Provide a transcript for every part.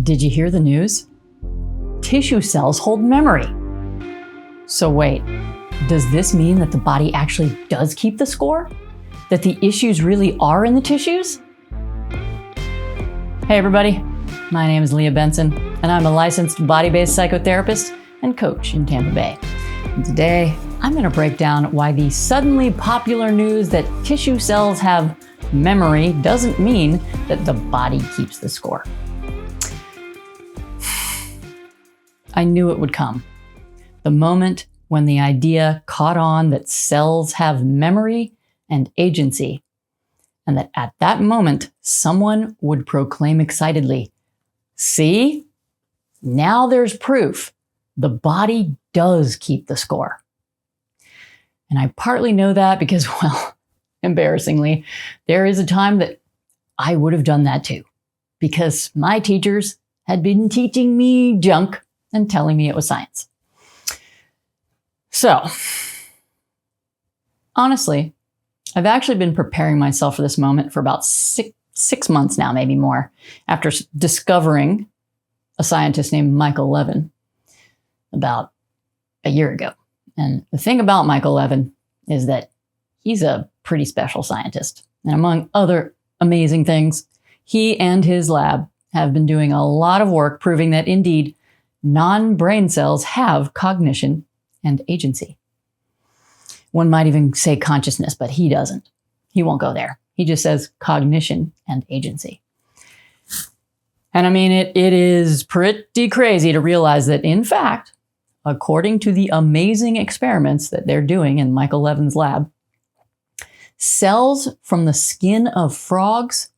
Did you hear the news? Tissue cells hold memory. So wait, does this mean that the body actually does keep the score? That the issues really are in the tissues? Hey everybody, my name is Leah Benson, and I'm a licensed body-based psychotherapist and coach in Tampa Bay. And today, I'm going to break down why the suddenly popular news that tissue cells have memory doesn't mean that the body keeps the score. I knew it would come. The moment when the idea caught on that cells have memory and agency, and that at that moment, someone would proclaim excitedly, "See? Now there's proof. The body does keep the score." And I partly know that because, well, embarrassingly, there is a time that I would have done that too, because my teachers had been teaching me junk and telling me it was science. So, honestly, I've actually been preparing myself for this moment for about six months now, maybe more, after discovering a scientist named Michael Levin about a year ago. And the thing about Michael Levin is that he's a pretty special scientist. And among other amazing things, he and his lab have been doing a lot of work proving that indeed non-brain cells have cognition and agency. One might even say consciousness, but he doesn't. He won't go there. He just says cognition and agency. And I mean, it is pretty crazy to realize that, in fact, according to the amazing experiments that they're doing in Michael Levin's lab, cells from the skin of frogs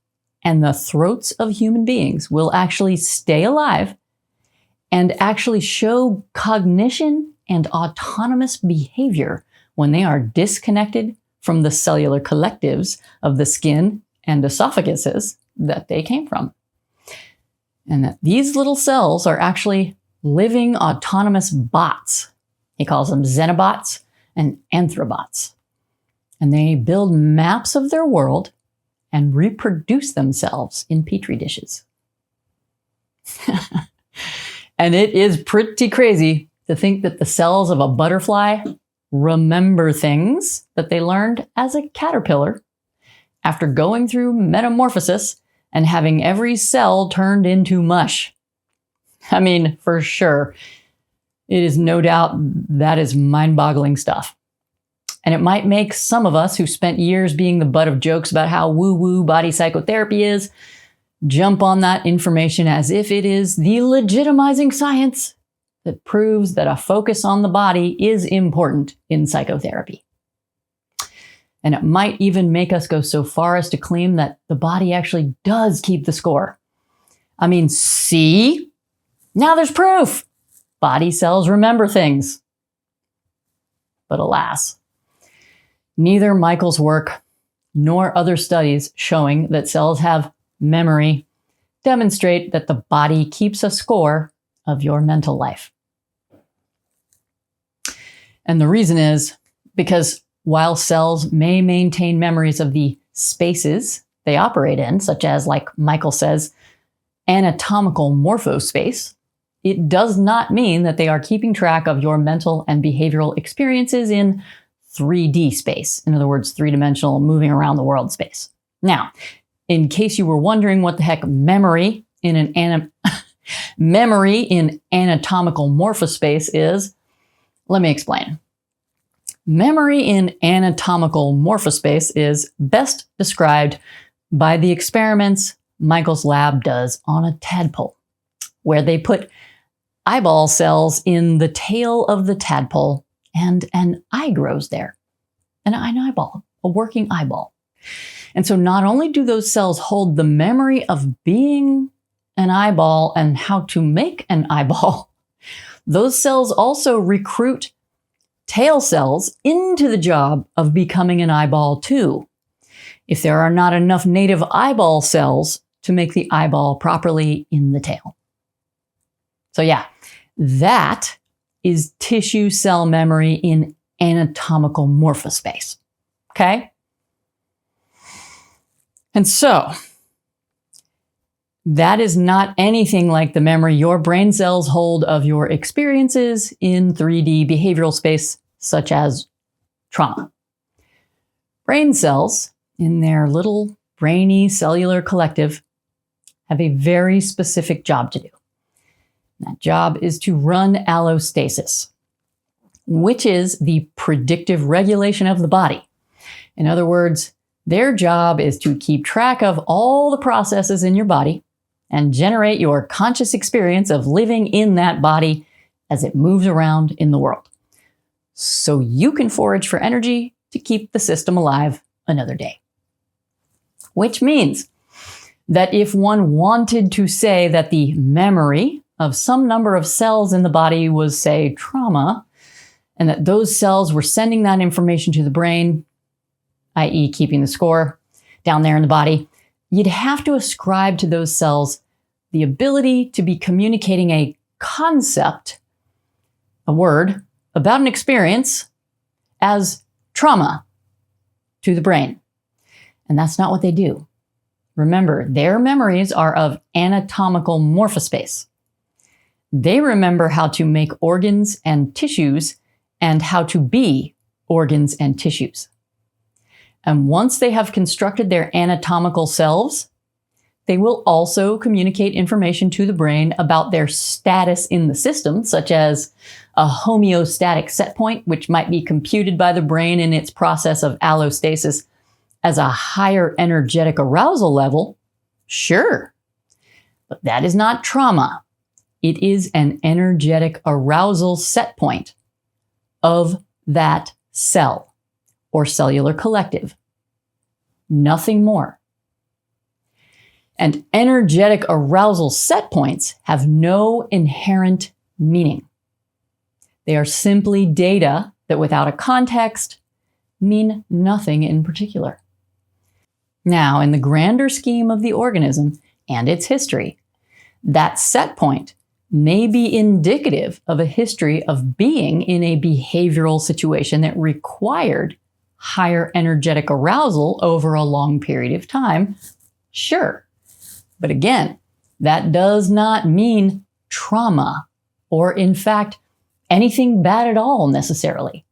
and the throats of human beings will actually stay alive and actually show cognition and autonomous behavior when they are disconnected from the cellular collectives of the skin and esophaguses that they came from. And that these little cells are actually living autonomous bots. He calls them xenobots and anthrobots. And they build maps of their world and reproduce themselves in petri dishes. And it is pretty crazy to think that the cells of a butterfly remember things that they learned as a caterpillar after going through metamorphosis and having every cell turned into mush. I mean, for sure, it is no doubt that is mind-boggling stuff. And it might make some of us who spent years being the butt of jokes about how woo-woo body psychotherapy is jump on that information as if it is the legitimizing science that proves that a focus on the body is important in psychotherapy. And it might even make us go so far as to claim that the body actually does keep the score. I mean, see? Now there's proof. Body cells remember things. But alas, neither Michael's work nor other studies showing that cells have memory demonstrate that the body keeps a score of your mental life. And the reason is because while cells may maintain memories of the spaces they operate in, such as, like Michael says, anatomical morphospace, it does not mean that they are keeping track of your mental and behavioral experiences in 3D space. In other words, three-dimensional moving around the world space. Now, in case you were wondering what the heck memory in anatomical morphospace is, let me explain. Memory in anatomical morphospace is best described by the experiments Michael's lab does on a tadpole, where they put eyeball cells in the tail of the tadpole and an eye grows there. An eyeball, a working eyeball. And so not only do those cells hold the memory of being an eyeball and how to make an eyeball, those cells also recruit tail cells into the job of becoming an eyeball too, if there are not enough native eyeball cells to make the eyeball properly in the tail. So yeah, that is tissue cell memory in anatomical morphospace. Okay? And so, That is not anything like the memory your brain cells hold of your experiences in 3D behavioral space, such as trauma. Brain cells, in their little brainy cellular collective, have a very specific job to do. That job is to run allostasis, which is the predictive regulation of the body. In other words, their job is to keep track of all the processes in your body and generate your conscious experience of living in that body as it moves around in the world. So you can forage for energy to keep the system alive another day. Which means that if one wanted to say that the memory of some number of cells in the body was, say, trauma, and that those cells were sending that information to the brain, i.e. keeping the score down there in the body, you'd have to ascribe to those cells the ability to be communicating a concept, a word, about an experience as trauma to the brain. And that's not what they do. Remember, their memories are of anatomical morphospace. They remember how to make organs and tissues and how to be organs and tissues. And once they have constructed their anatomical selves, they will also communicate information to the brain about their status in the system, such as a homeostatic set point, which might be computed by the brain in its process of allostasis as a higher energetic arousal level. Sure, but that is not trauma. It is an energetic arousal set point of that cell or cellular collective. Nothing more. And energetic arousal set points have no inherent meaning. They are simply data that without a context mean nothing in particular. Now, in the grander scheme of the organism and its history, that set point may be indicative of a history of being in a behavioral situation that required higher energetic arousal over a long period of time. Sure. But again, that does not mean trauma or, in fact, anything bad at all necessarily.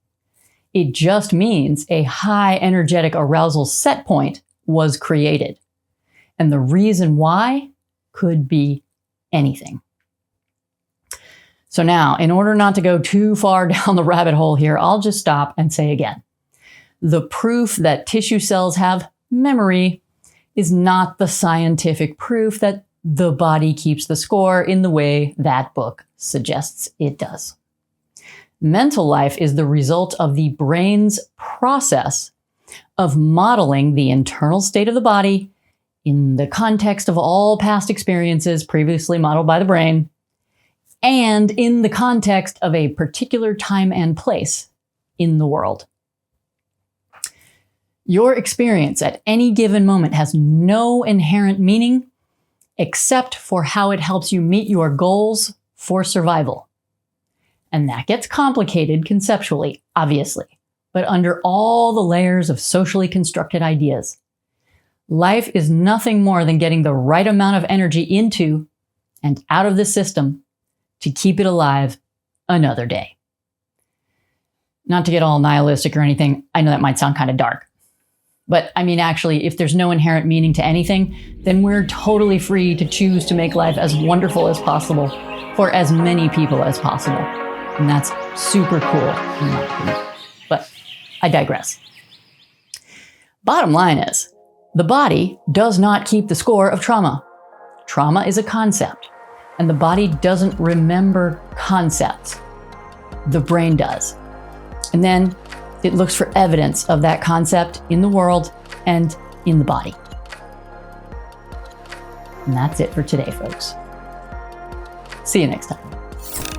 It just means a high energetic arousal set point was created. And the reason why could be anything. So now, in order not to go too far down the rabbit hole here, I'll just stop and say again, the proof that tissue cells have memory is not the scientific proof that the body keeps the score in the way that book suggests it does. Mental life is the result of the brain's process of modeling the internal state of the body in the context of all past experiences previously modeled by the brain, and in the context of a particular time and place in the world. Your experience at any given moment has no inherent meaning except for how it helps you meet your goals for survival. And that gets complicated conceptually, obviously, but under all the layers of socially constructed ideas. Life is nothing more than getting the right amount of energy into and out of the system to keep it alive another day. Not to get all nihilistic or anything, I know that might sound kind of dark. But I mean, actually, if there's no inherent meaning to anything, then we're totally free to choose to make life as wonderful as possible for as many people as possible. And that's super cool, in my opinion. But I digress. Bottom line is, the body does not keep the score of trauma. Trauma is a concept, and the body doesn't remember concepts. The brain does. And then it looks for evidence of that concept in the world and in the body. And that's it for today, folks. See you next time.